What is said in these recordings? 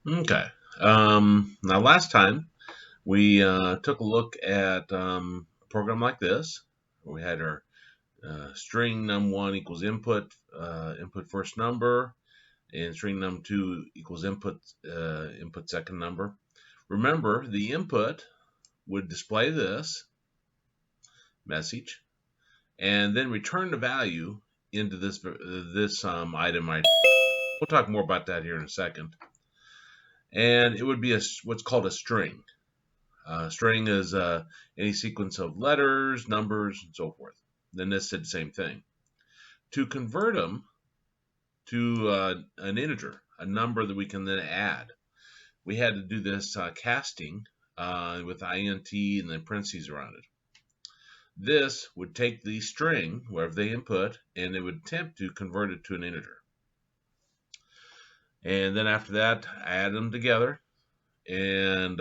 Okay. Now, last time we took a look at a program like this. We had our string num1 equals input first number, and string num2 equals input second number. Remember, the input would display this message, and then return the value into this item. We'll talk more about that here in a second. And it would be what's called a string. String is any sequence of letters, numbers, and so forth. Then this did the same thing. To convert them to an integer, a number that we can then add, we had to do this casting with int and then parentheses around it. This would take the string, wherever they input, and it would attempt to convert it to an integer. And then after that, add them together. And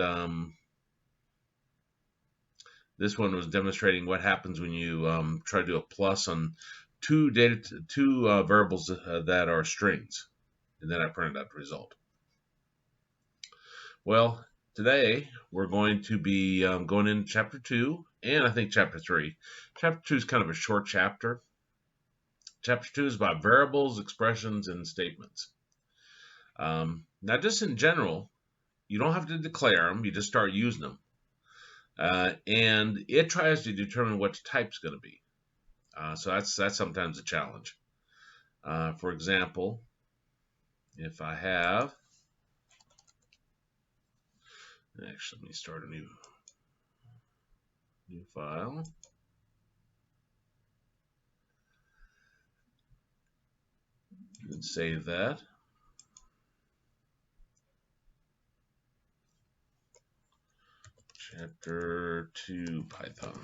this one was demonstrating what happens when you try to do a plus on two variables that are strings. And then I printed out the result. Well, today we're going to be going into chapter 2 and I think chapter 3. Chapter 2 is kind of a short chapter. Chapter 2 is about variables, expressions, and statements. Now, just in general, you don't have to declare them. You just start using them. And it tries to determine what the type's going to be. So that's sometimes a challenge. For example, if I have, actually, let me start a new file. And save that. Chapter 2 Python.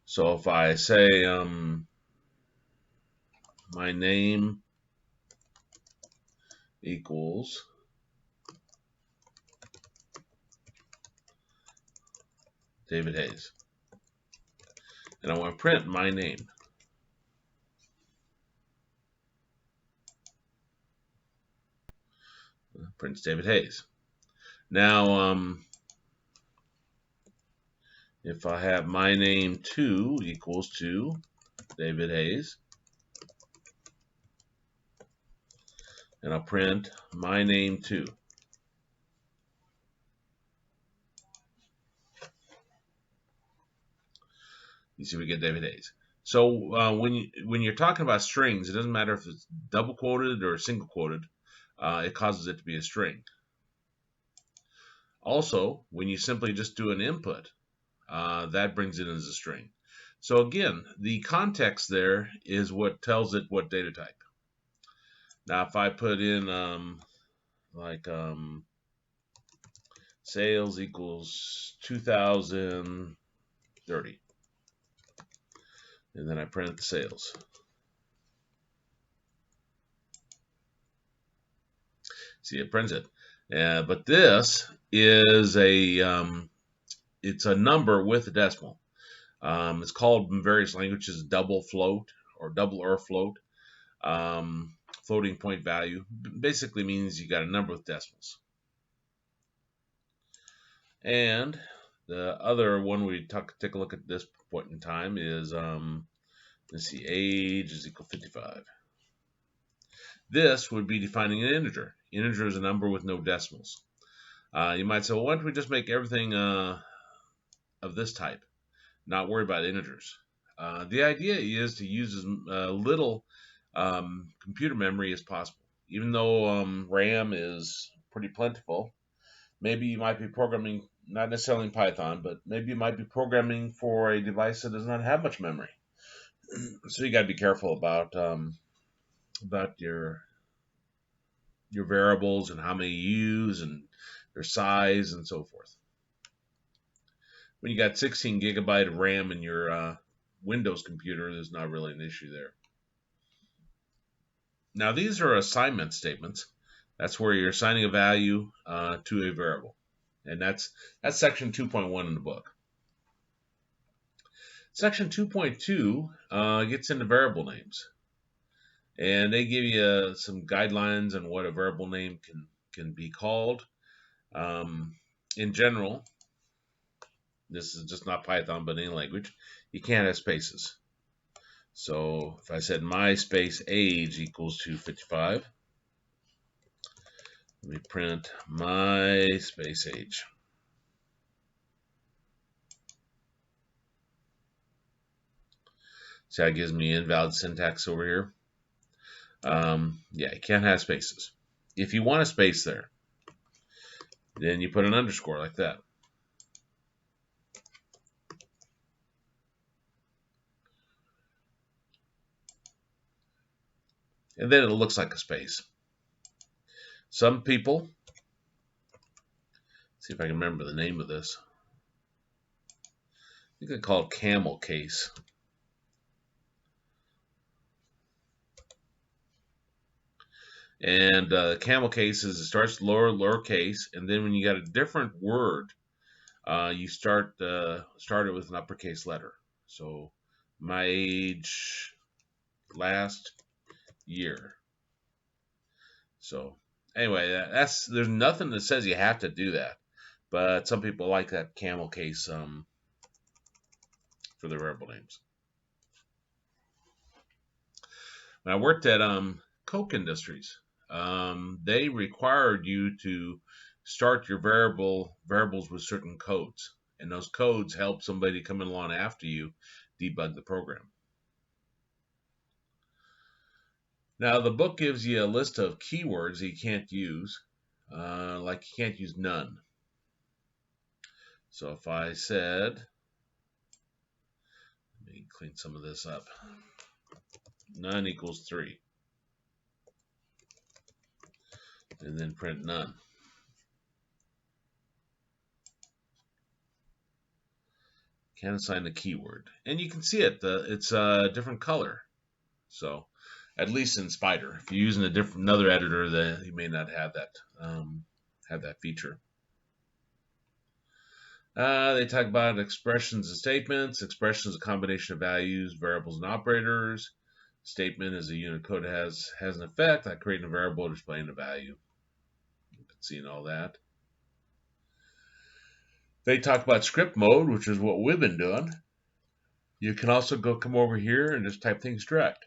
So if I say my name equals David Hayes, and I want to print my name. Prints David Hayes. Now, if I have my name 2 equals to David Hayes, and I'll print my name 2. You see, we get David Hayes. So when you're talking about strings, it doesn't matter if it's double quoted or single quoted. It causes it to be a string. Also, when you simply just do an input, that brings it as a string. So again, the context there is what tells it what data type. Now, if I put in sales equals 2030, and then I print the sales. See, it prints it. But this is it's a number with a decimal. It's called in various languages double float or double or float. Floating point value basically means you got a number with decimals. And the other one we take a look at this point in time is, let's see, age is equal to 55. This would be defining an integer. Integer is a number with no decimals. You might say, well, why don't we just make everything of this type, not worry about integers? The idea is to use as little computer memory as possible. Even though RAM is pretty plentiful, maybe you might be programming, not necessarily in Python, but maybe you might be programming for a device that does not have much memory. So you got to be careful about your variables and how many you use and their size and so forth. When you got 16 gigabyte of RAM in your Windows computer, there's not really an issue there. Now these are assignment statements. That's where you're assigning a value to a variable. And that's section 2.1 in the book. Section 2.2 gets into variable names, and they give you some guidelines on what a variable name can be called. In general, this is just not Python, but any language, you can't have spaces. So if I said my space age equals to 55, let me print my space age. See how it gives me invalid syntax over here? Yeah, you can't have spaces. If you want a space there, then you put an underscore like that. And then it looks like a space. Some people, see if I can remember the name of this. I think I call it camel case. And camel case is it starts lowercase, and then when you got a different word, you start it with an uppercase letter. So my age last year. So anyway, there's nothing that says you have to do that, but some people like that camel case for their variable names. When I worked at Coke Industries, they required you to start your variables with certain codes, and those codes help somebody coming along after you debug the program. Now the book gives you a list of keywords that you can't use, like you can't use none. So if I said, let me clean some of this up, none equals 3, and then print none. Can't assign a keyword, and you can see it. It's a different color. So at least in Spider, if you're using another editor, then you may not have that feature. They talk about expressions and statements. Expressions is a combination of values, variables, and operators. Statement is a unit code that has an effect, like creating a variable or displaying a value. You can see all that. They talk about script mode, which is what we've been doing. You can also come over here and just type things direct.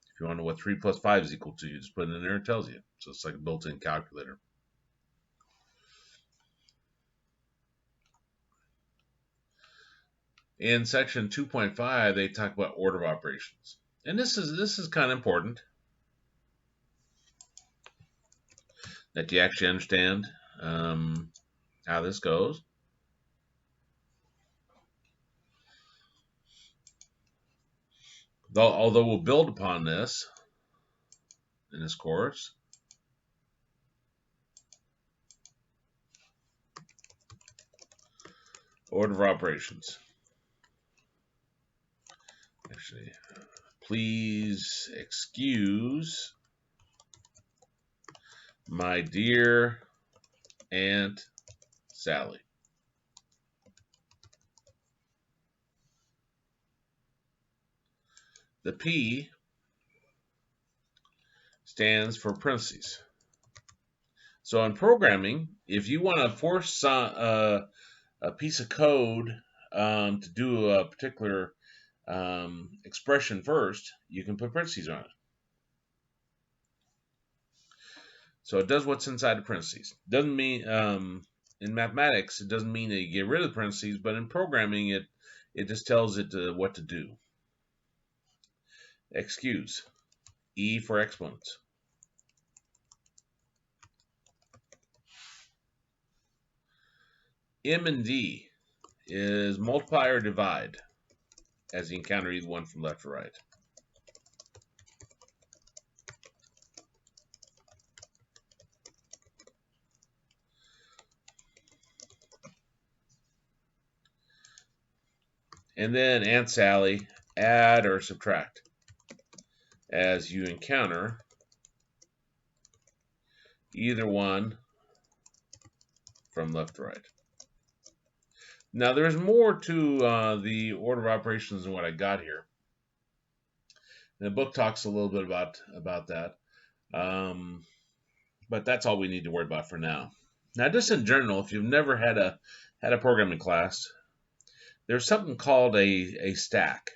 If you want to know what 3 plus 5 is equal to, you just put it in there and it tells you. So it's like a built-in calculator. In section 2.5, they talk about order of operations. And this is kind of important that you actually understand how this goes. Although we'll build upon this in this course. Order of operations. Actually, please excuse my dear Aunt Sally. The P stands for parentheses. So in programming, if you want to force a piece of code to do a particular expression first, you can put parentheses on it. So it does what's inside the parentheses. Doesn't mean in mathematics it doesn't mean that you get rid of the parentheses, but in programming it just tells it what to do. Excuse, E for exponents. M and D is multiply or divide, as you encounter either one from left or right. And then Aunt Sally, add or subtract, as you encounter either one from left to right. Now there's more to the order of operations than what I got here. And the book talks a little bit about that, but that's all we need to worry about for now. Now, just in general, if you've never had a programming class, there's something called a stack.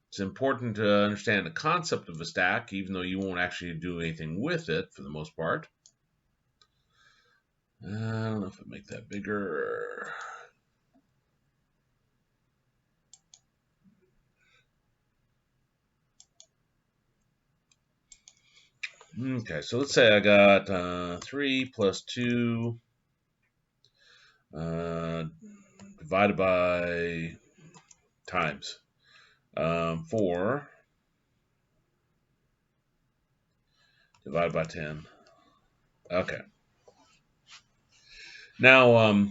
It's important to understand the concept of a stack, even though you won't actually do anything with it for the most part. I don't know if I make that bigger. Okay, so let's say I got 3 plus 2 divided by times 4 divided by 10. Okay. Now,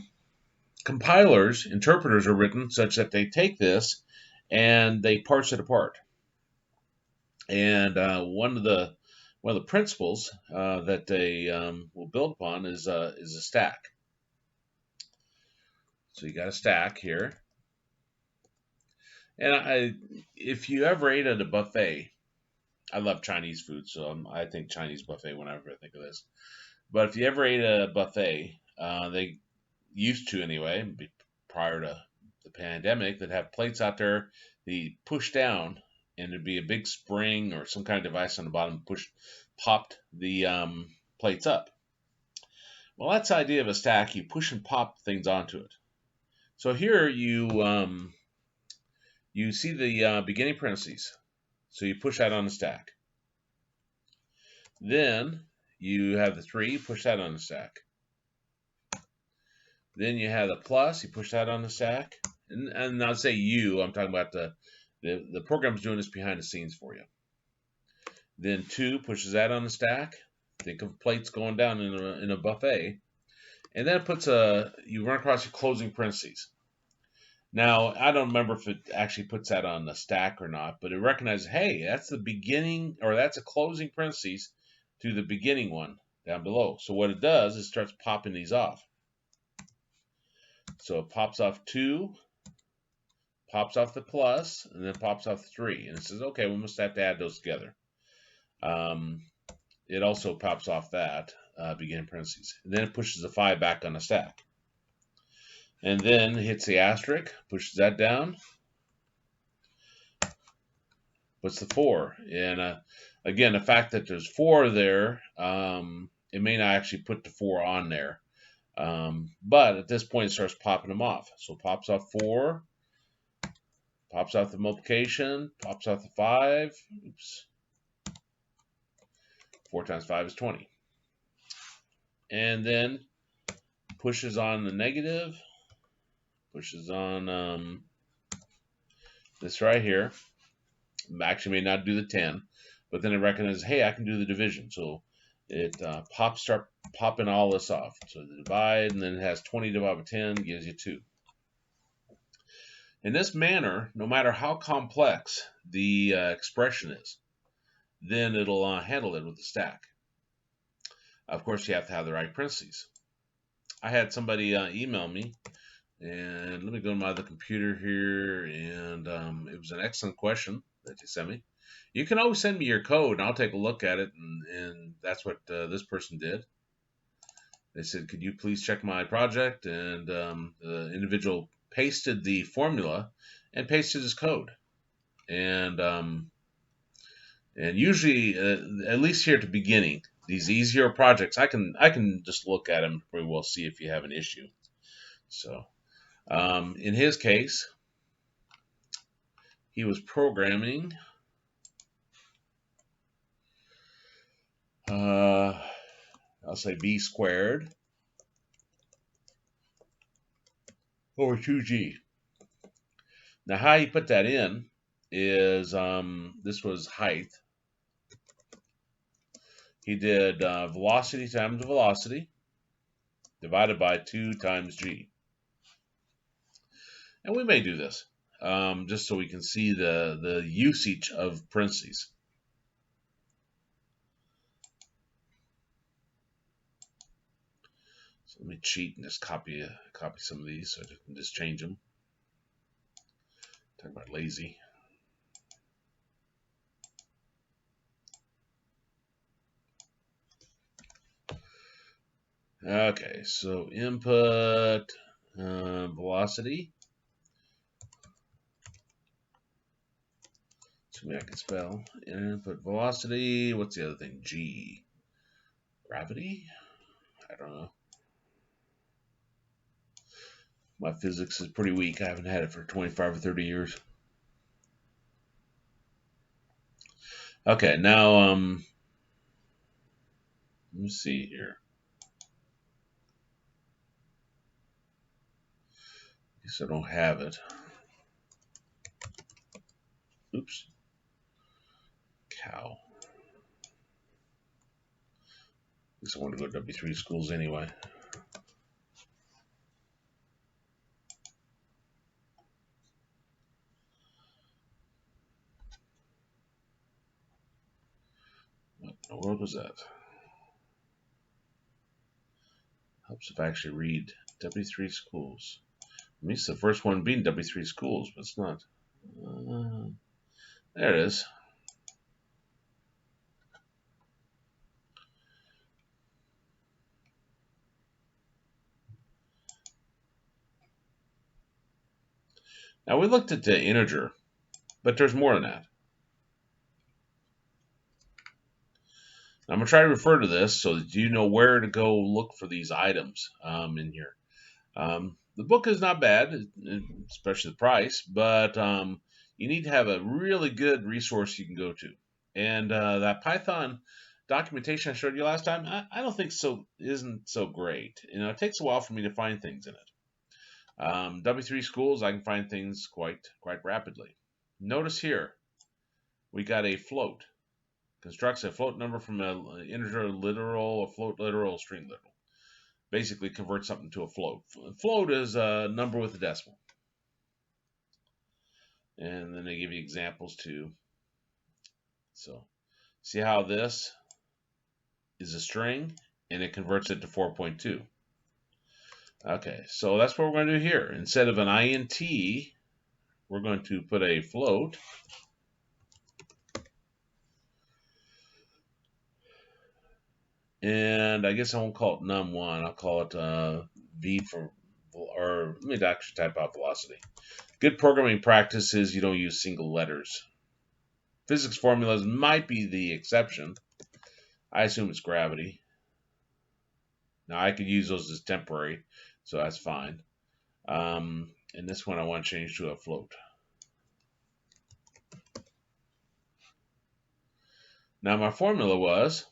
compilers, interpreters are written such that they take this and they parse it apart. And one of the principles that they will build upon is a stack. So you got a stack here, and if you ever ate at a buffet, I love Chinese food, so I think Chinese buffet whenever I think of this. But if you ever ate at a buffet, they used to anyway, prior to the pandemic, that have plates out there that you push down, and there'd be a big spring or some kind of device on the bottom, popped the plates up. Well, that's the idea of a stack. You push and pop things onto it. So here you see the beginning parentheses. So you push that on the stack. Then you have the 3, push that on the stack. Then you have the plus, you push that on the stack. And I'll say I'm talking about the program's doing this behind the scenes for you. Then 2 pushes that on the stack. Think of plates going down in a buffet. And then it puts you run across your closing parentheses. Now, I don't remember if it actually puts that on the stack or not, but it recognizes, hey, that's the beginning, or that's a closing parentheses to the beginning one down below. So what it does is it starts popping these off. So it pops off 2, pops off the plus, and then pops off 3. And it says, okay, we must have to add those together. It also pops off that beginning parentheses. And then it pushes the 5 back on the stack. And then hits the asterisk, pushes that down, puts the 4. And again, the fact that there's 4 there, it may not actually put the 4 on there. But at this point, it starts popping them off. So it pops off 4, pops off the multiplication, pops off the 5. Oops. 4 times 5 is 20. And then pushes on the negative, pushes on this right here. Actually may not do the 10, but then it recognizes, hey, I can do the division. So it start popping all this off. So the divide, and then it has 20 divided by 10 gives you 2. In this manner, no matter how complex the expression is, then it'll handle it with the stack. Of course, you have to have the right parentheses. I had somebody email me, and let me go to my other computer here, and it was an excellent question that you sent me. You can always send me your code, and I'll take a look at it, and that's what this person did. They said, could you please check my project? And the individual pasted the formula and pasted his code. And usually, at least here at the beginning, these easier projects, I can just look at them pretty well, see if you have an issue. So in his case, he was programming I'll say b squared over 2g. Now how he put that in is this was height. He did velocity times velocity divided by 2 times g. And we may do this just so we can see the usage of parentheses. So let me cheat and just copy some of these so I can just change them. Talk about lazy. Okay, so input velocity. Assuming I can spell. Input velocity. What's the other thing? G. Gravity? I don't know. My physics is pretty weak. I haven't had it for 25 or 30 years. Okay, now let me see here. I guess I don't have it. Oops. Cow. I guess I want to go to W3 schools anyway. What in the world was that? Helps if I actually read W3 schools. I mean, it's the first one being W3 schools, but it's not. There it is. Now we looked at the integer, but there's more than that. I'm going to try to refer to this so that you know where to go look for these items in here. The book is not bad, especially the price, but you need to have a really good resource you can go to. And that Python documentation I showed you last time, I don't think isn't so great. It takes a while for me to find things in it. W3 schools, I can find things quite rapidly. Notice here, we got a float. Constructs a float number from an integer literal, a float literal, a string literal. Basically converts something to a float. Float is a number with a decimal. And then they give you examples too. So see how this is a string and it converts it to 4.2. Okay, so that's what we're going to do here. Instead of an int, we're going to put a float. And I guess I won't call it num1. I'll call it v for, or let me actually type out velocity. Good programming practice is you don't use single letters. Physics formulas might be the exception. I assume it's gravity. Now I could use those as temporary, so that's fine. And this one I want to change to a float. Now my formula was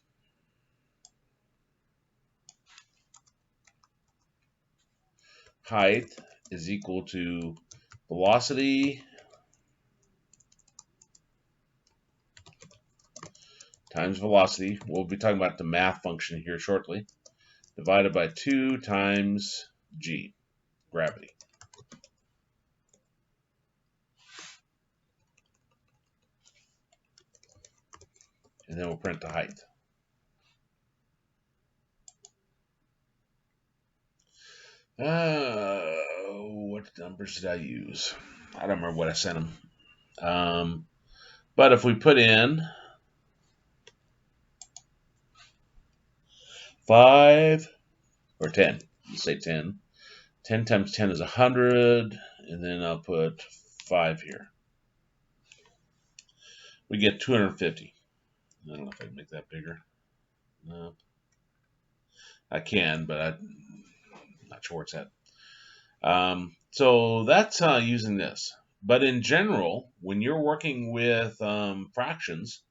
height is equal to velocity times velocity. We'll be talking about the math function here shortly. Divided by 2 times g, gravity. And then we'll print the height. What numbers did I use? I don't remember what I sent them. But if we put in 5 or 10, let's say 10. 10 times 10 is 100, and then I'll put 5 here. We get 250. I don't know if I can make that bigger. No. I can, but I'm not sure where it's at. So that's using this. But in general, when you're working with fractions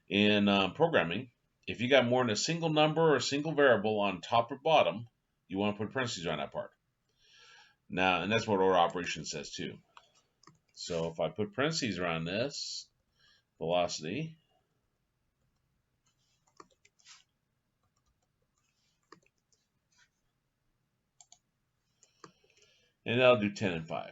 in programming, if you got more than a single number or a single variable on top or bottom, you want to put parentheses on that part. Now, and that's what order operation says too. So if I put parentheses around this, velocity, and I'll do 10 and 5.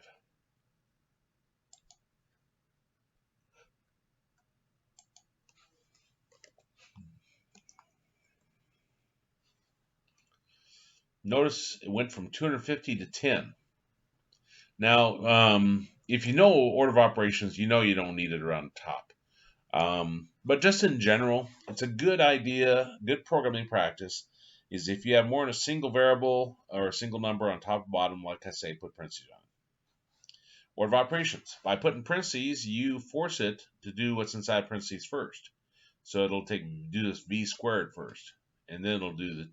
notice it went from 250 to 10. Now, if you know order of operations, you know you don't need it around the top. But just in general, it's a good idea, good programming practice, is if you have more than a single variable or a single number on top and bottom, like I say, put parentheses on. Order of operations. By putting parentheses, you force it to do what's inside parentheses first. So it'll do this v squared first, and then it'll do the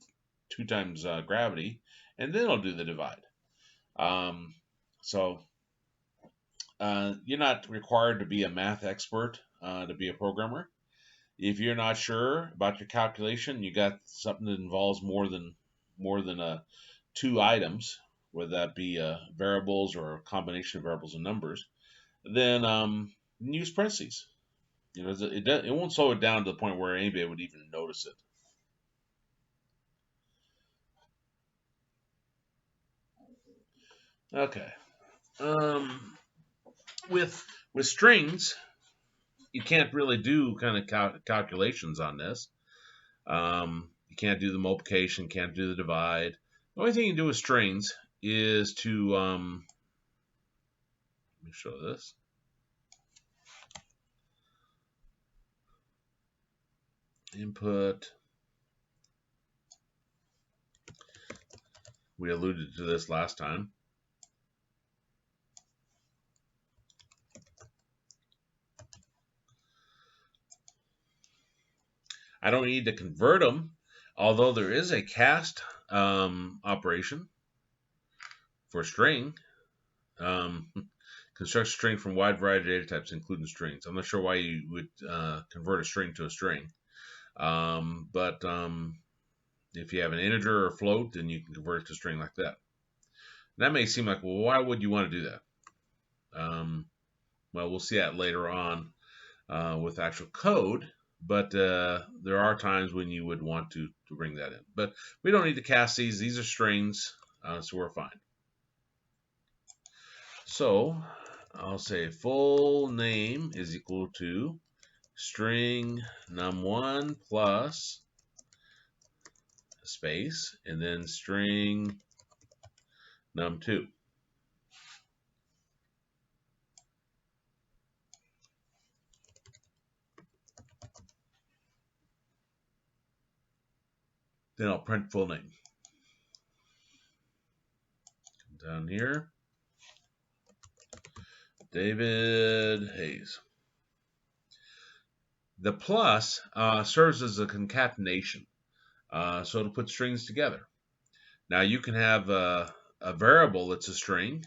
2 times gravity, and then it'll do the divide. So you're not required to be a math expert to be a programmer. If you're not sure about your calculation, you got something that involves more than 2 items, whether that be variables or a combination of variables and numbers, then use parentheses. You know, it won't slow it down to the point where anybody would even notice it. Okay. With strings, you can't really do kind of calculations on this. You can't do the multiplication, can't do the divide. The only thing you can do with strings is to let me show this. Input. We alluded to this last time. I don't need to convert them, although there is a cast operation for string. Construct a string from a wide variety of data types, including strings. I'm not sure why you would convert a string to a string. But if you have an integer or a float, then you can convert it to a string like that. And that may seem like, well, why would you want to do that? Well, we'll see that later on with actual code. But there are times when you would want to bring that in. But we don't need to cast these. These are strings, so we're fine. So I'll say full name is equal to string num1 plus space, and then string num2. Then I'll print full name. Come down here. David Hayes. The plus serves as a concatenation. So it'll put strings together. Now you can have a variable that's a string,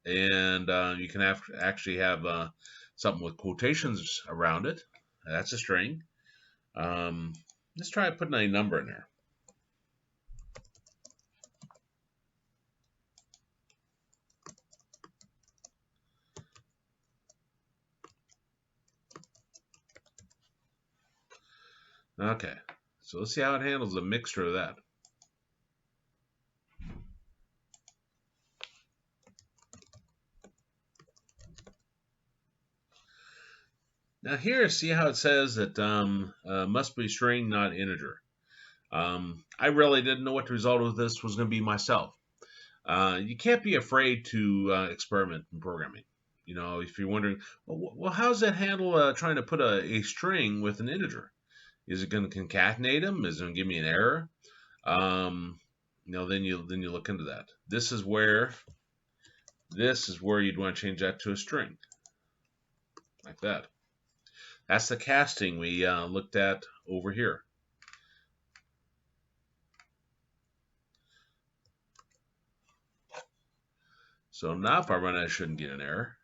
and you can actually have something with quotations around it. That's a string. Let's try putting a number in there. Okay, so let's see how it handles a mixture of that. Now here, see how it says that must be string, not integer. I really didn't know what the result of this was going to be myself. You can't be afraid to experiment in programming. You know, if you're wondering, well, how does that handle trying to put a string with an integer? Is it going to concatenate them? Is it going to give me an error? You know, then you look into that. This is where you'd want to change that to a string, like that. That's the casting we looked at over here. So now if I run it, I shouldn't get an error.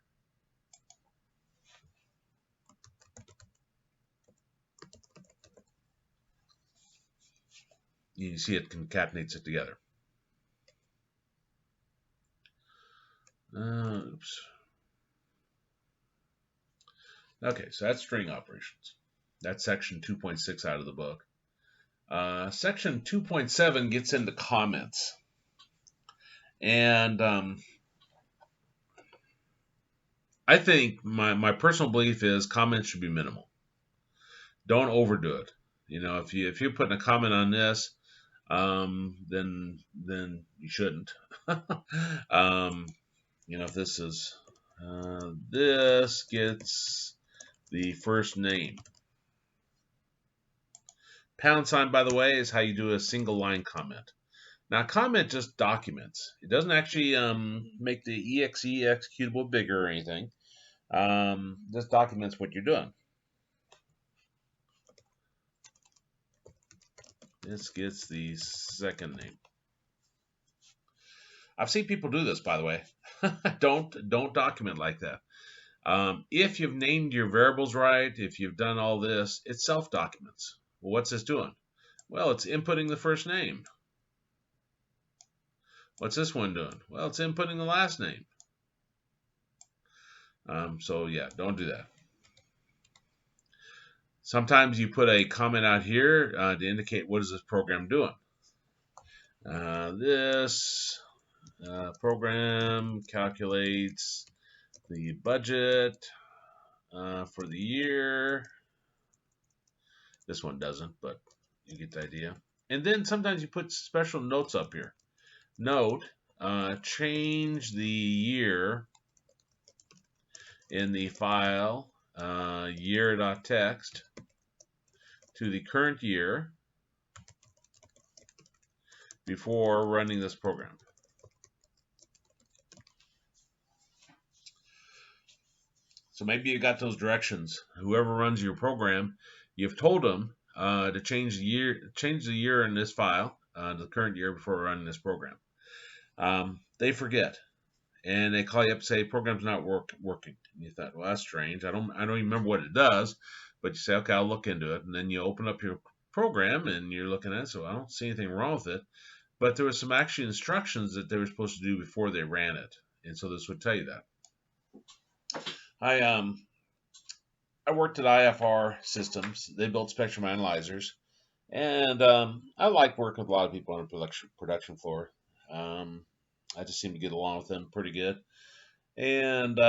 You see it concatenates it together. Oops. Okay, so that's string operations. That's section 2.6 out of the book. Section 2.7 gets into comments. And I think my personal belief is comments should be minimal. Don't overdo it. You know, if you're putting a comment on this, then you shouldn't. um, if this is this gets the first name. Pound sign, by the way, is how you do a single line comment. Now, comment just documents. It doesn't actually make the exe executable bigger or anything. Just documents what you're doing. This gets the second name. I've seen people do this, by the way. don't document like that. If you've named your variables right, if you've done all this, it self documents. Well, what's this doing? Well, it's inputting the first name. What's this one doing? Well, it's inputting the last name. So yeah, don't do that. Sometimes you put a comment out here to indicate what is this program doing. This program calculates the budget for the year. This one doesn't, but you get the idea. And then sometimes you put special notes up here. Note, change the year in the file year.txt to the current year before running this program. So maybe you got those directions. Whoever runs your program, you've told them to change the year in this file to the current year before running this program. They forget, and they call you up and say program's not working. And you thought, well, that's strange. I don't even remember what it does, but you say, okay, I'll look into it. And then you open up your program and you're looking at it, so I don't see anything wrong with it. But there was some actual instructions that they were supposed to do before they ran it, and so this would tell you that. I worked at IFR Systems. They built spectrum analyzers, and I like working with a lot of people on the production floor. I just seem to get along with them pretty good. And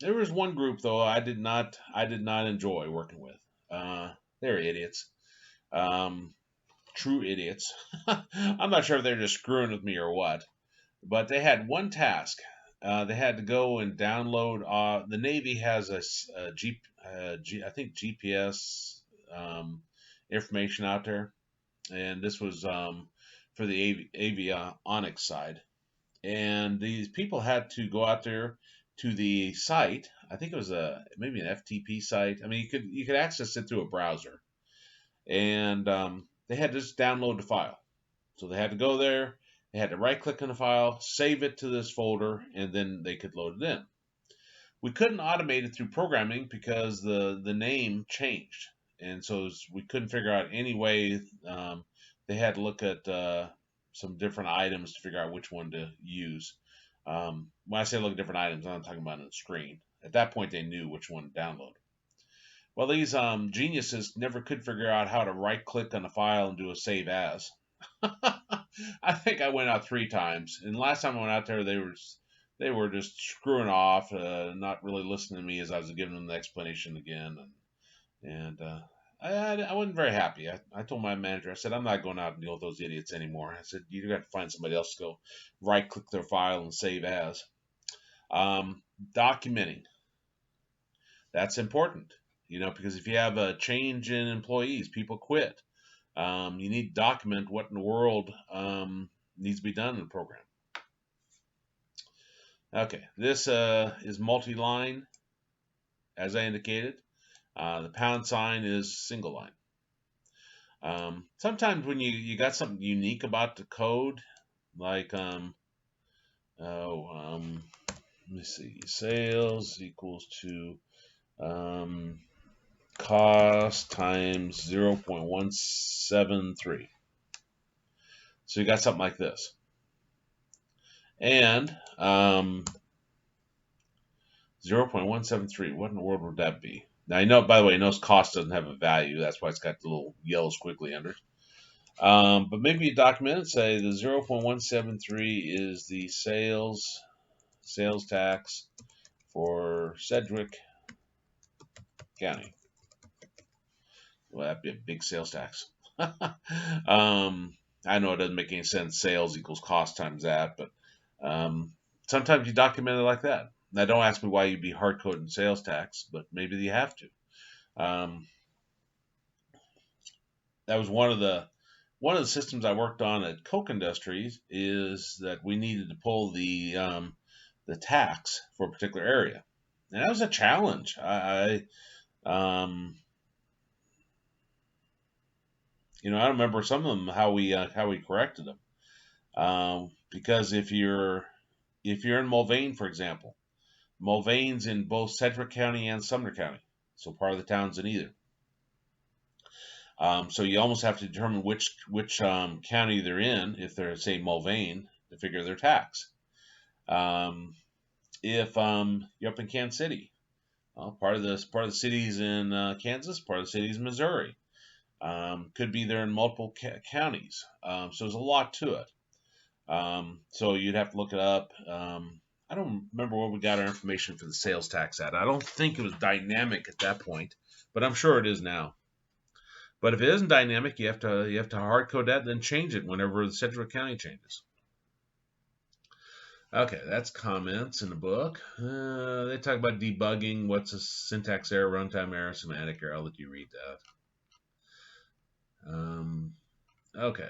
there was one group though I did not enjoy working with. They're idiots, true idiots. I'm not sure if they're just screwing with me or what, but they had one task. They had to go and download. The Navy has a I think GPS information out there, and this was for the avionics side. And these people had to go out there to the site. I think it was maybe an FTP site. I mean, you could access it through a browser, and they had to just download the file. So they had to go there. They had to right-click on the file, save it to this folder, and then they could load it in. We couldn't automate it through programming because the name changed, and so we couldn't figure out any way. They had to look at some different items to figure out which one to use. When I say look at different items, I'm not talking about on the screen. At that point, they knew which one to download. Well, these geniuses never could figure out how to right-click on the file and do a save as. I think I went out 3 times, and last time I went out there, they were just screwing off, not really listening to me as I was giving them the explanation again, and I wasn't very happy. I told my manager, I said, I'm not going out and deal with those idiots anymore. I said, you got to find somebody else to go right-click their file and save as. Documenting. That's important, because if you have a change in employees, people quit. You need to document what in the world needs to be done in the program. Okay, this is multi-line, as I indicated. The pound sign is single line. Sometimes when you got something unique about the code, like let me see, sales equals to cost times 0.173. So you got something like this. And 0.173, what in the world would that be? Now, I know, by the way, notice cost doesn't have a value. That's why it's got the little yellow squiggly under it. But maybe you document it, say the 0.173 is the sales tax for Sedgwick County. Well, that'd be a big sales tax. I know it doesn't make any sense. Sales equals cost times that, but sometimes you document it like that. Now, don't ask me why you'd be hard coding sales tax, but maybe you have to. Um, that was one of the systems I worked on at Coke Industries is that we needed to pull the tax for a particular area, and that was a challenge. I remember some of them how we corrected them. Because if you're in Mulvane, for example, Mulvane's in both Sedgwick County and Sumner County, so part of the town's in either. So you almost have to determine which county they're in if they're say Mulvane to figure their tax. If you're up in Kansas City, well, part of the city's in Kansas, part of the city's in Missouri. Could be there in multiple counties. So there's a lot to it. So you'd have to look it up. I don't remember where we got our information for the sales tax at. I don't think it was dynamic at that point, but I'm sure it is now. But if it isn't dynamic, you have to hard code that, and then change it whenever the Sedgwick County changes. Okay, that's comments in the book. They talk about debugging. What's a syntax error, runtime error, semantic error? I'll let you read that. Okay.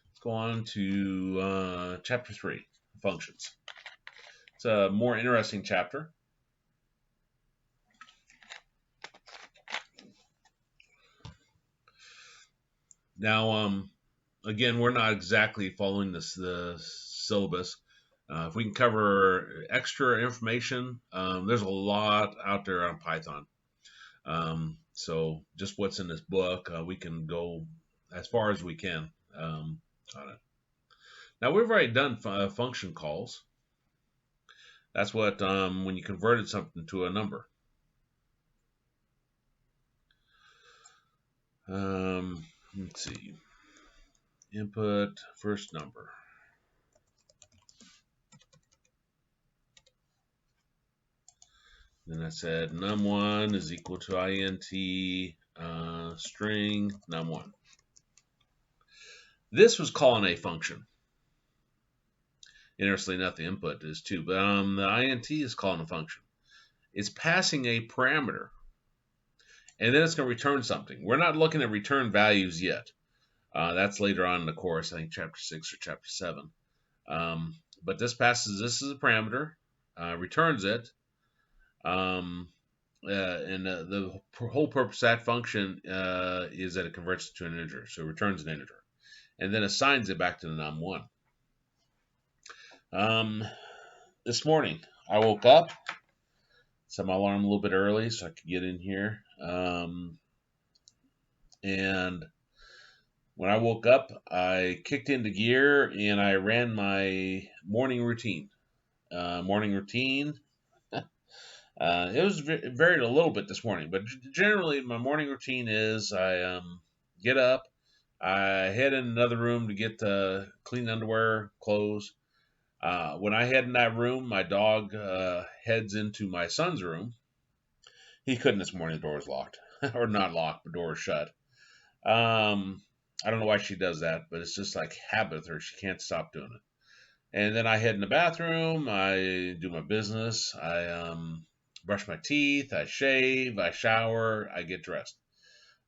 Let's go on to chapter 3, functions. It's a more interesting chapter. Now, again, we're not exactly following the syllabus. If we can cover extra information, there's a lot out there on Python. So just what's in this book, we can go as far as we can on it. Now we've already done function calls. That's what when you converted something to a number. Let's see. Input first number. Then I said num1 is equal to int string num1. This was calling a function. Interestingly enough, the input is too, but the int is calling a function. It's passing a parameter, and then it's going to return something. We're not looking at return values yet. That's later on in the course, I think chapter 6 or chapter 7. But this is a parameter, returns it, and the whole purpose of that function is that it converts it to an integer, so it returns an integer, and then assigns it back to the num1. This morning, I woke up, set my alarm a little bit early so I could get in here, and when I woke up, I kicked into gear and I ran my morning routine. It was varied a little bit this morning, but generally my morning routine is I get up, I head in another room to get clean underwear, clothes. When I head in that room, my dog heads into my son's room. He couldn't this morning. The door was locked, or not locked, but door was shut. I don't know why she does that, but it's just like habit with her. She can't stop doing it. And then I head in the bathroom. I do my business. I brush my teeth. I shave. I shower. I get dressed.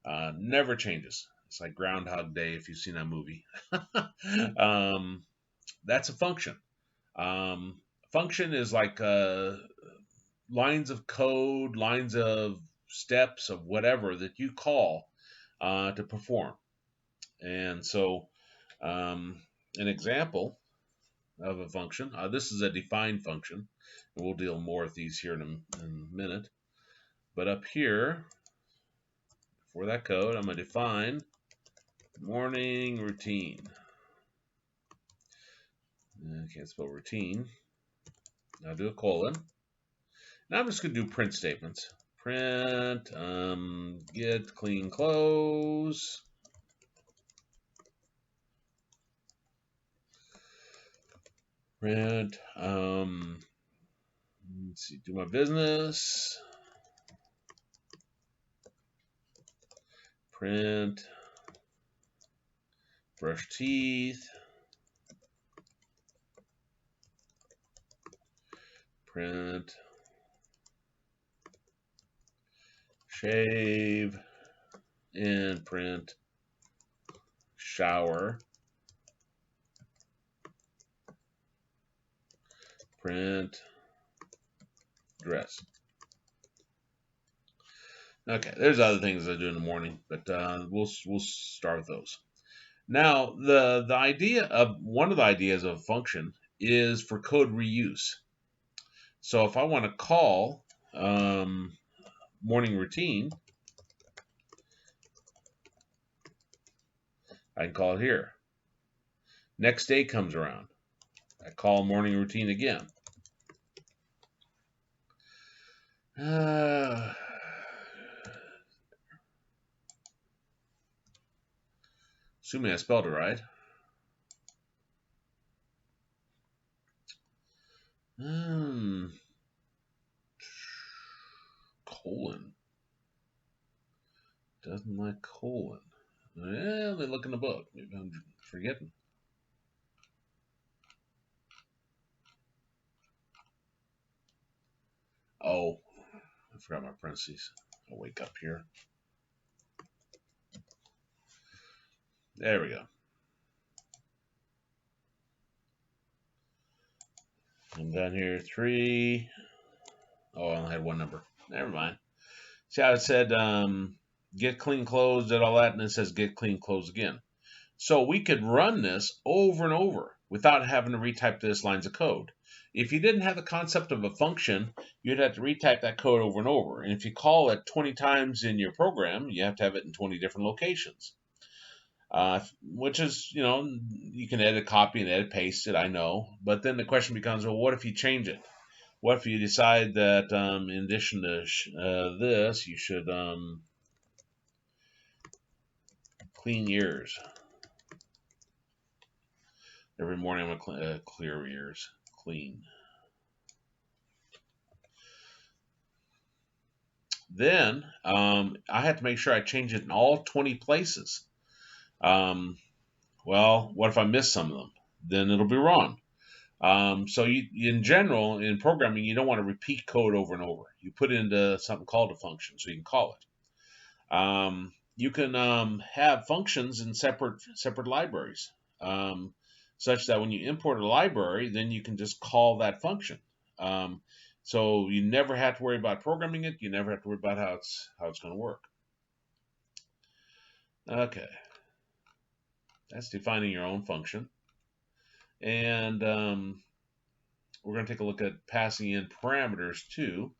Never changes. It's like Groundhog Day if you've seen that movie. That's a function. Function is like lines of code, lines of steps of whatever that you call to perform. And so, an example of a function, this is a defined function, and we'll deal more with these here in a minute. But up here, for that code, I'm going to define morning routine. I can't spell routine. I'll do a colon. Now I'm just going to do print statements. Print, get clean clothes. Print, let's see, do my business. print brush teeth, print shave, and print shower, print dress. Okay, there's other things I do in the morning, but we'll start with those. Now, the idea of one of the ideas of a function is for code reuse. So if I want to call morning routine, I can call it here. Next day comes around, I call morning routine again. Assuming I spelled it right. Colon. Doesn't like colon. Well, they look in the book. Maybe I'm forgetting. Oh, I forgot my parentheses. I'll wake up here. There we go. And down here, 3. Oh, I only had one number. Never mind. See how it said get clean closed and all that, and it says get clean closed again. So we could run this over and over without having to retype this lines of code. If you didn't have the concept of a function, you'd have to retype that code over and over. And if you call it 20 times in your program, you have to have it in 20 different locations. Which is, you can edit, copy, and edit, paste it, I know. But then the question becomes, well, what if you change it? What if you decide that in addition to this, you should clean ears? Every morning I'm going to clear ears. Clean. Then I have to make sure I change it in all 20 places. Well, what if I miss some of them? Then it'll be wrong. So in general, in programming, you don't want to repeat code over and over. You put it into something called a function, so you can call it. You can have functions in separate libraries, such that when you import a library, then you can just call that function. So you never have to worry about programming it. You never have to worry about how it's going to work. Okay, that's defining your own function. And we're going to take a look at passing in parameters too.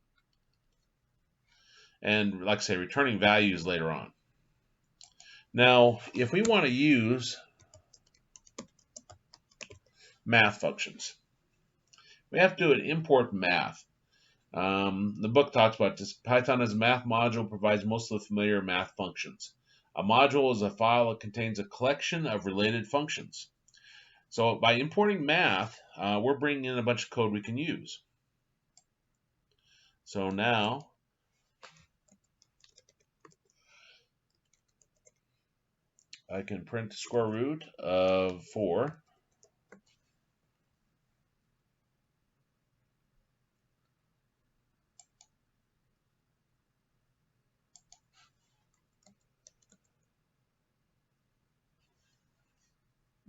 And like I say, returning values later on. Now, if we want to use math functions, we have to do an import math. The book talks about this. Python as a math module provides most of the familiar math functions. A module is a file that contains a collection of related functions. So by importing math, we're bringing in a bunch of code we can use. So now, I can print the square root of 4.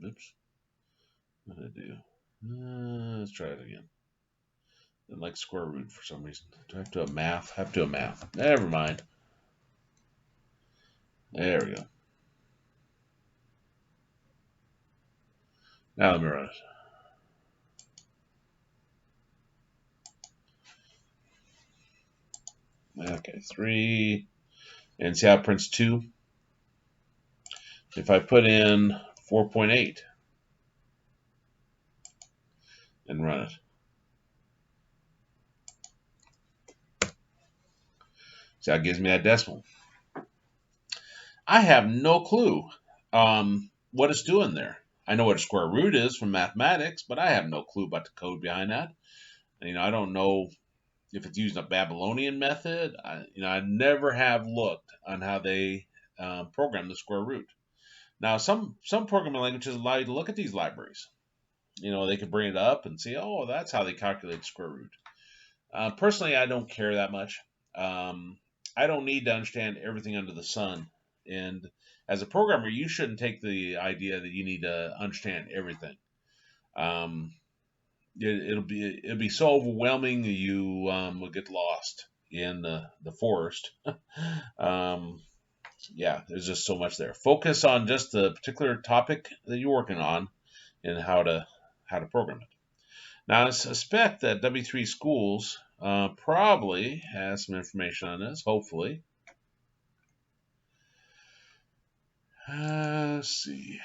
Oops. What did I do? Let's try it again. Didn't like square root for some reason. Do I have to do a math? I have to do a math. Never mind. There we go. Now let me run it. Okay, 3. And see how it prints 2? If I put in 4.8 and run it. See how it gives me that decimal. I have no clue what it's doing there. I know what a square root is from mathematics, but I have no clue about the code behind that. I don't know if it's using a Babylonian method. I never have looked on how they program the square root. Now, some programming languages allow you to look at these libraries. They could bring it up and see, oh, that's how they calculate the square root. Personally, I don't care that much. I don't need to understand everything under the sun. And as a programmer, you shouldn't take the idea that you need to understand everything. It'll be so overwhelming you will get lost in the forest. Yeah, there's just so much there. Focus on just the particular topic that you're working on and how to program it. Now, I suspect that W3 Schools probably has some information on this, hopefully. Let's see.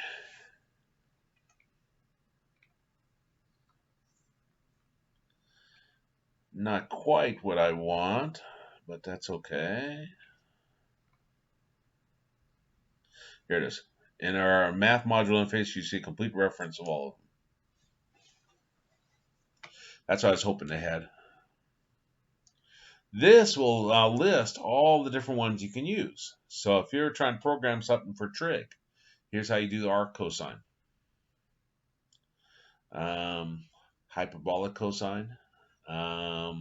Not quite what I want, but that's okay. Here it is. In our math module interface, you see a complete reference of all of them. That's what I was hoping they had. This will list all the different ones you can use. So if you're trying to program something for trig, here's how you do the arc cosine. Hyperbolic cosine. I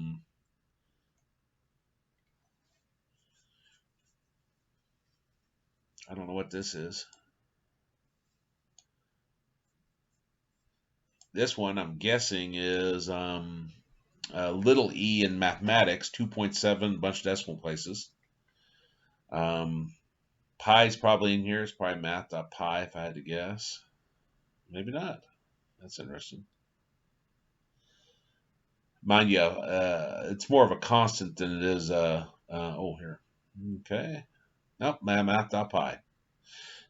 don't know what this is. This one, I'm guessing, is little e in mathematics, 2.7, bunch of decimal places. Pi is probably in here. It's probably math.pi if I had to guess. Maybe not. That's interesting. Mind you, it's more of a constant than it is. Oh, here. Okay. Nope, math.pi.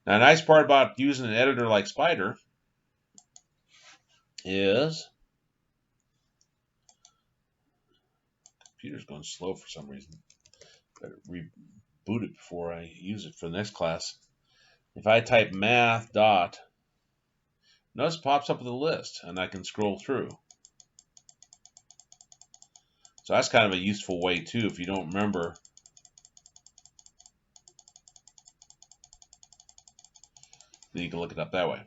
Now, a nice part about using an editor like Spider is computer's going slow for some reason. Better reboot it before I use it for the next class. If I type math dot, notice it pops up with a list, and I can scroll through. So that's kind of a useful way too. If you don't remember, then you can look it up that way.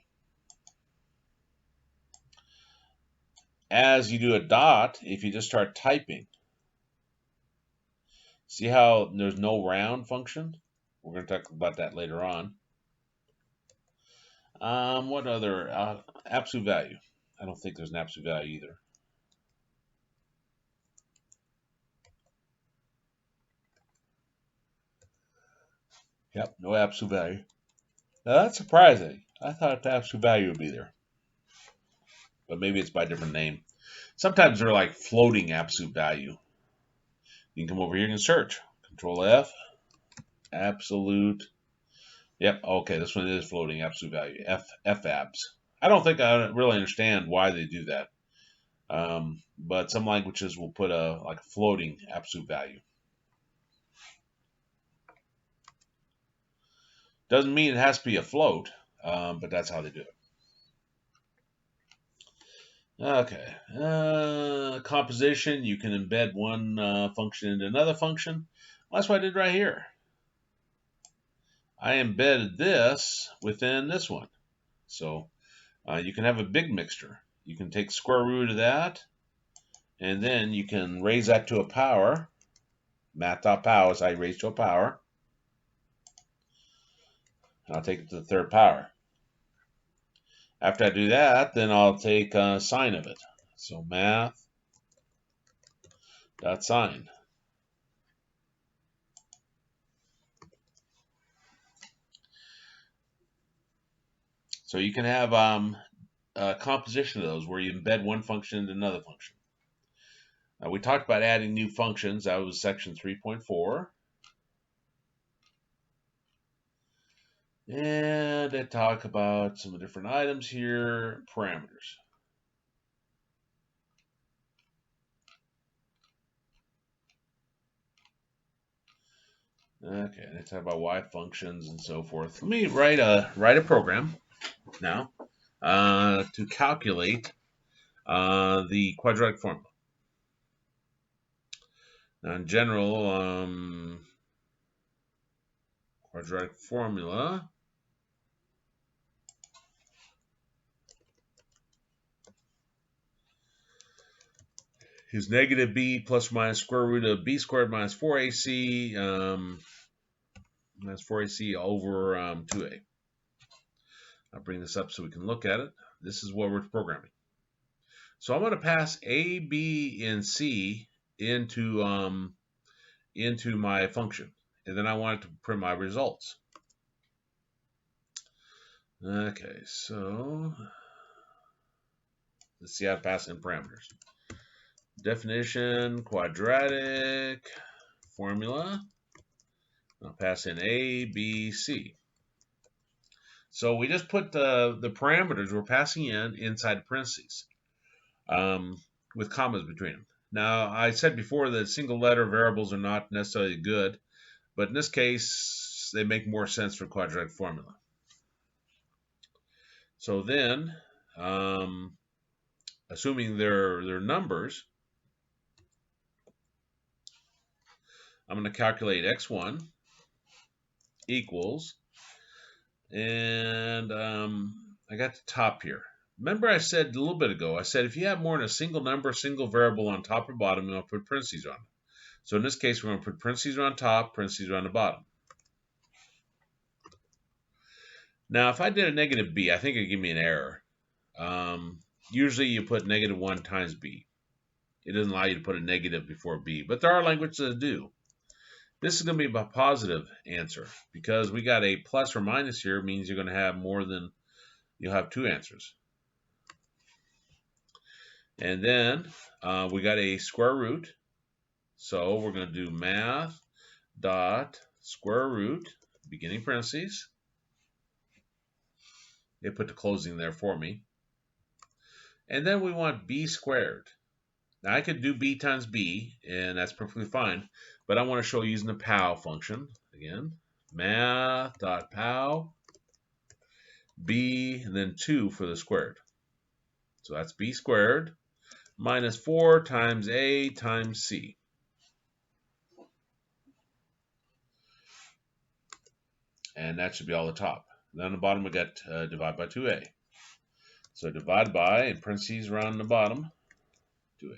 As you do a dot, if you just start typing, see how there's no round function? We're going to talk about that later on. What other absolute value? I don't think there's an absolute value either. Yep, no absolute value. Now that's surprising. I thought the absolute value would be there. But maybe it's by a different name. Sometimes they're like floating absolute value. You can come over here and search. Control F. Absolute. Yep, okay, this one is floating absolute value. FABS. I don't think I really understand why they do that. But some languages will put a floating absolute value. Doesn't mean it has to be a float, but that's how they do it. Okay. Composition, you can embed one function into another function. Well, that's what I did right here. I embedded this within this one. So you can have a big mixture. You can take square root of that, and then you can raise that to a power. Math.power is how you raise to a power. And I'll take it to the third power. After I do that, then I'll take sine of it. So math.sine. So you can have a composition of those where you embed one function into another function. We talked about adding new functions. That was section 3.4. And I talk about some different items here, parameters. Okay, I talk about y functions and so forth. Let me write a program now to calculate the quadratic formula. Now, in general, quadratic formula is negative b plus or minus square root of b squared minus 4ac minus 4ac over 2a. I'll bring this up so we can look at it. This is what we're programming. So I'm going to pass a, b, and c into my function, and then I want it to print my results. Okay, so let's see how to pass in parameters. Definition, quadratic formula. I'll pass in a, b, c. So we just put the parameters we're passing in inside the parentheses with commas between them. Now, I said before that single letter variables are not necessarily good, but in this case, they make more sense for quadratic formula. So then, assuming they're numbers, I'm going to calculate x1 equals, and I got the top here. Remember I said a little bit ago, I said if you have more than a single number, single variable on top or bottom, you're going to put parentheses on it. So in this case, we're going to put parentheses on top, parentheses on the bottom. Now, if I did a negative b, I think it would give me an error. Usually you put negative 1 times b. It doesn't allow you to put a negative before b, but there are languages that do. This is going to be a positive answer because we got a plus or minus here, means you're going to have more than, you'll have two answers. And then we got a square root. So we're going to do math dot square root, beginning parentheses. They put the closing there for me. And then we want b squared. Now I could do b times b, and that's perfectly fine. But I want to show using the pow function. Again, math dot pow, b, and then 2 for the squared. So that's b squared minus 4 times a times c. And that should be all the top. Then on the bottom we got divide by 2a. So divide by, in parentheses around the bottom, 2a.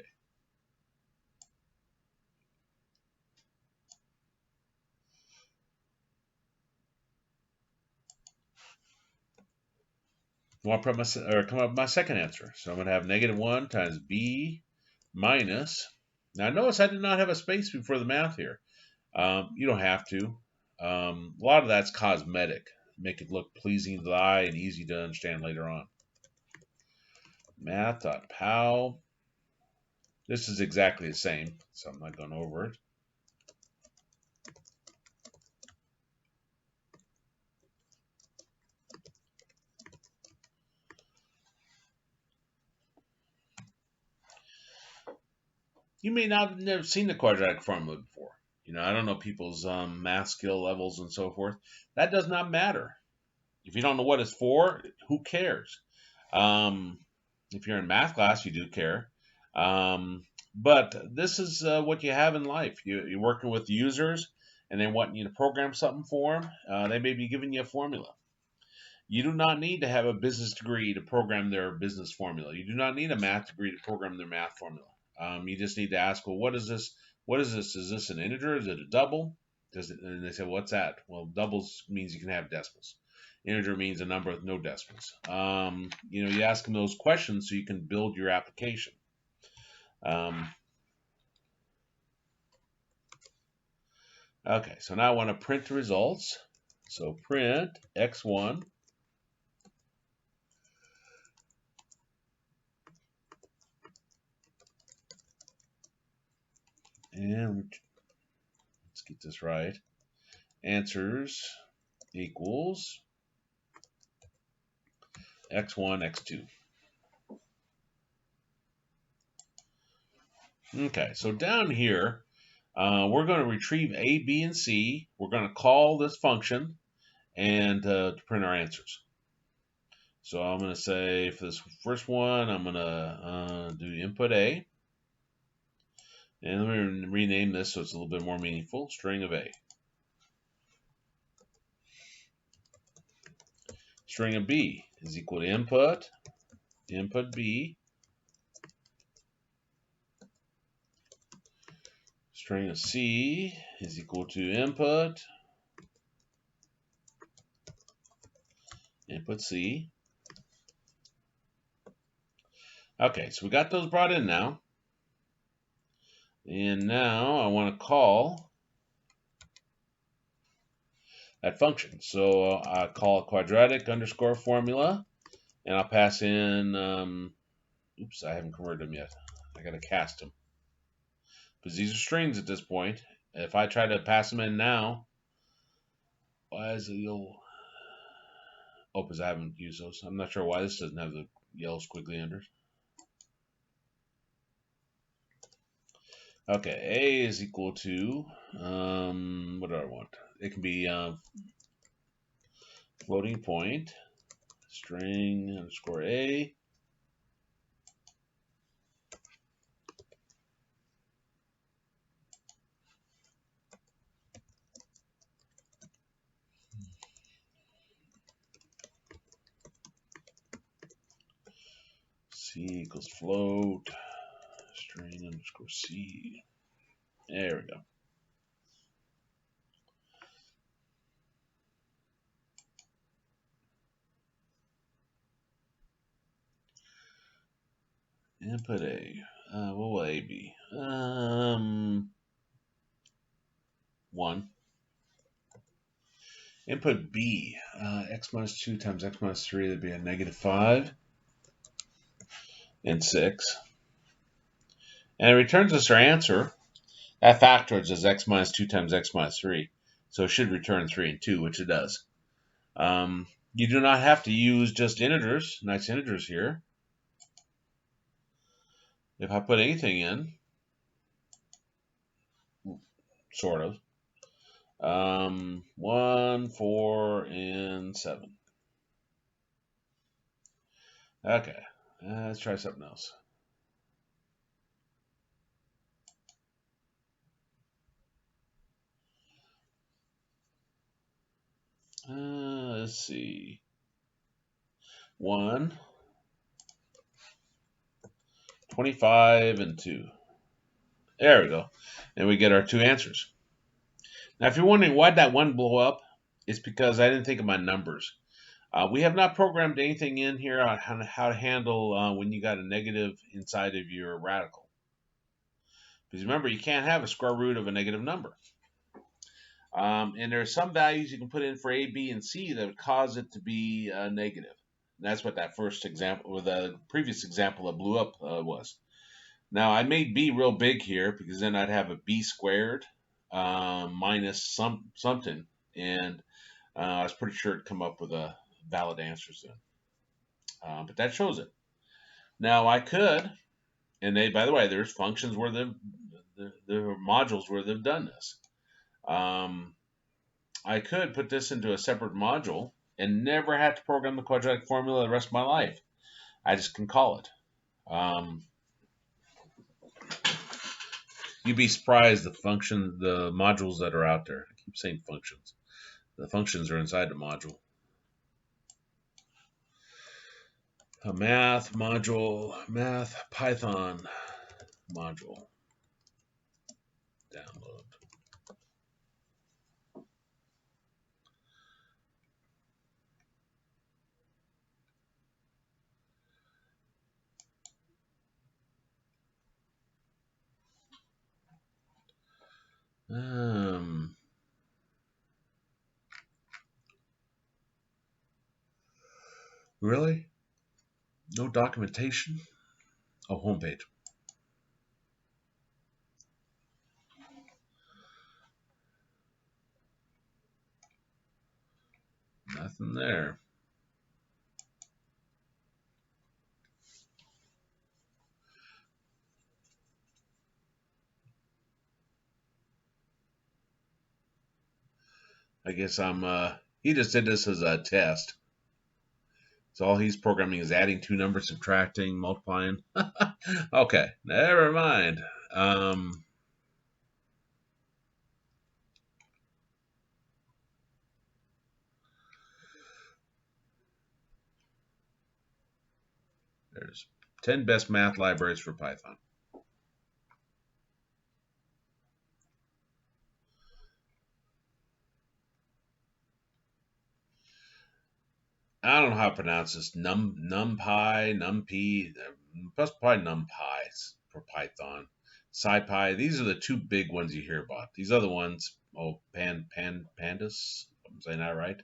I want to put come up with my second answer. So I'm going to have negative 1 times b minus. Now notice I did not have a space before the math here. You don't have to. A lot of that's cosmetic. Make it look pleasing to the eye and easy to understand later on. Math.pow. This is exactly the same, so I'm not going over it. You may not have never seen the quadratic formula before. You know, I don't know people's math skill levels and so forth. That does not matter. If you don't know what it's for, who cares? If you're in math class, you do care. But this is what you have in life. You're working with users, and they want you to program something for them. They may be giving you a formula. You do not need to have a business degree to program their business formula. You do not need a math degree to program their math formula. You just need to ask, well, what is this? What is this? Is this an integer? Is it a double? And they say, what's that? Well, doubles means you can have decimals. Integer means a number with no decimals. You ask them those questions so you can build your application. Okay, so now I want to print the results. So print x1 and let's get this right. Answers equals x1, x2. Okay, so down here, we're going to retrieve A, B, and C. We're going to call this function and to print our answers. So I'm going to say for this first one, I'm going to do input A. And let me rename this so it's a little bit more meaningful. String of A. String of B is equal to input B. String of C is equal to input C. Okay, so we got those brought in now. And now I want to call that function. So I call it quadratic underscore formula, and I'll pass in, oops, I haven't converted them yet. I got to cast them. Because these are strings at this point. If I try to pass them in now, why is it yellow? Oh, because I haven't used those. I'm not sure why this doesn't have the yellow squiggly unders. Okay, A is equal to, what do I want? It can be floating point, string underscore A. C equals float, string underscore C. There we go. Input A. What will A be? 1. Input B. X minus 2 times x minus 3, that'd be a negative 5. And 6. And it returns us our answer. That factoids is x minus 2 times x minus 3. So it should return 3 and 2, which it does. You do not have to use just integers, nice integers here. If I put anything in, sort of, 1, 4, and 7. Okay, let's try something else. Let's see. 1, 25, and 2. There we go. And we get our 2 answers. Now, if you're wondering why that 1 blew up, it's because I didn't think of my numbers. We have not programmed anything in here on how to handle when you got a negative inside of your radical. Because remember, you can't have a square root of a negative number. And there are some values you can put in for A, B, and C that would cause it to be negative. And that's what that first example, or the previous example that blew up was. Now, I made B real big here because then I'd have a B squared minus something. And I was pretty sure it'd come up with a valid answers then. But that shows it. Now, I could, and they, by the way, there's functions where there are modules where they've done this. I could put this into a separate module and never have to program the quadratic formula the rest of my life. I just can call it. You'd be surprised the modules that are out there. I keep saying functions. The functions are inside the module. A math module, math Python module. Download. Really? No documentation? Oh, homepage. Nothing there. I guess he just did this as a test. So all he's programming is adding 2 numbers, subtracting, multiplying. Okay, never mind. There's 10 best math libraries for Python. I don't know how to pronounce this. NumPy, NumPy, probably NumPy for Python. SciPy. These are the two big ones you hear about. These other ones, Pandas. I'm saying that right.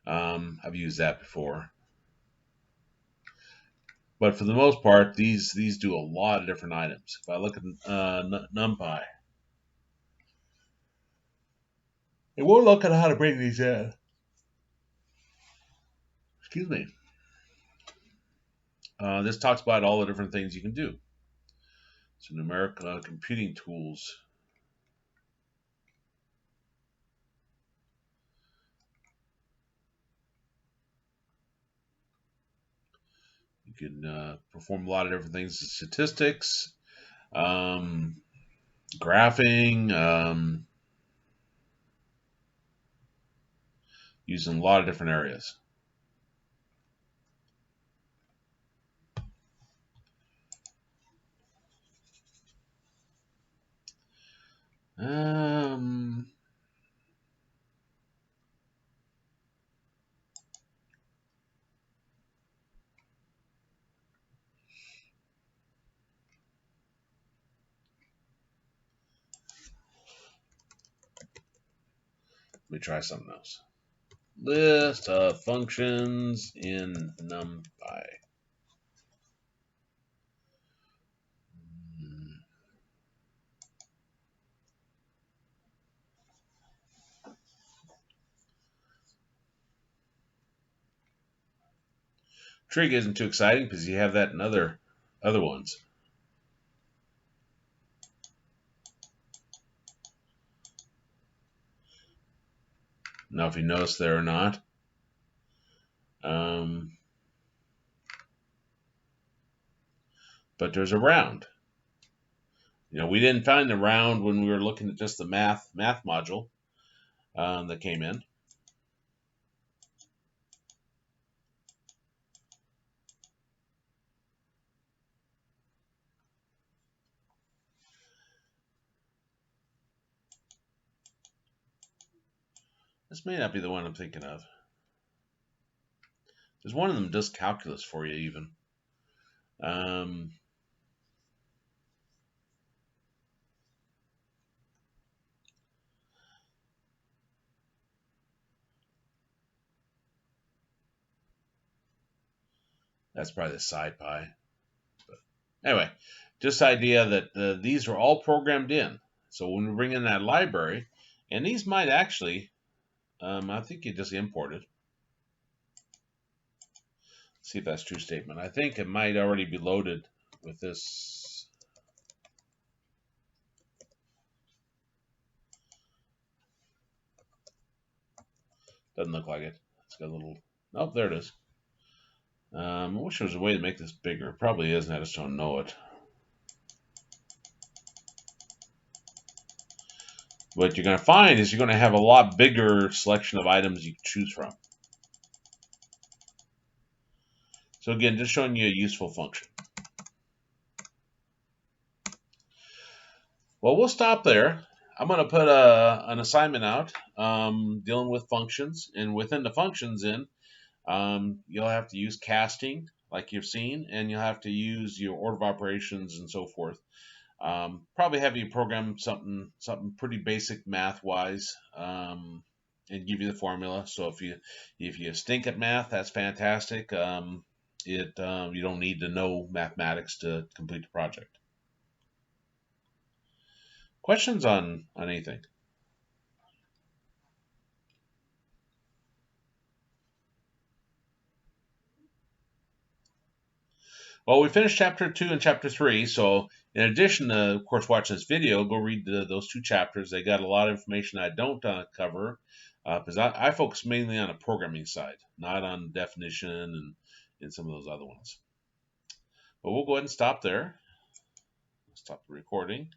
I've used that before. But for the most part, these do a lot of different items. If I look at NumPy, and we'll look at how to bring these in. Excuse me. This talks about all the different things you can do. So numeric computing tools. You can perform a lot of different things. Statistics, graphing, used in a lot of different areas. Um, Let me try something else. List of functions in NumPy. Trig isn't too exciting because you have that in other ones. Now, if you notice there or not, but there's a round. We didn't find the round when we were looking at just the math module that came in. This may not be the one I'm thinking of. There's one of them does calculus for you even. That's probably the SciPy. But anyway, just the idea that these are all programmed in. So when we bring in that library, and these might actually, I think you just import it. See if that's true statement. I think it might already be loaded with this. Doesn't look like it. It's got a little. Oh, there it is. I wish there was a way to make this bigger. Probably isn't. I just don't know it. What you're going to find is you're going to have a lot bigger selection of items you can choose from. So again, just showing you a useful function. Well, we'll stop there. I'm going to put an assignment out dealing with functions, and within the functions you'll have to use casting like you've seen, and you'll have to use your order of operations and so forth. Probably have you program something pretty basic math wise, and give you the formula. So if you stink at math, that's fantastic. You don't need to know mathematics to complete the project. Questions on anything? Well, we finished chapter 2 and chapter 3. So in addition to, of course, watching this video, go read those 2 chapters. They got a lot of information I don't cover because I focus mainly on the programming side, not on definition and some of those other ones. But we'll go ahead and stop there. Stop the recording.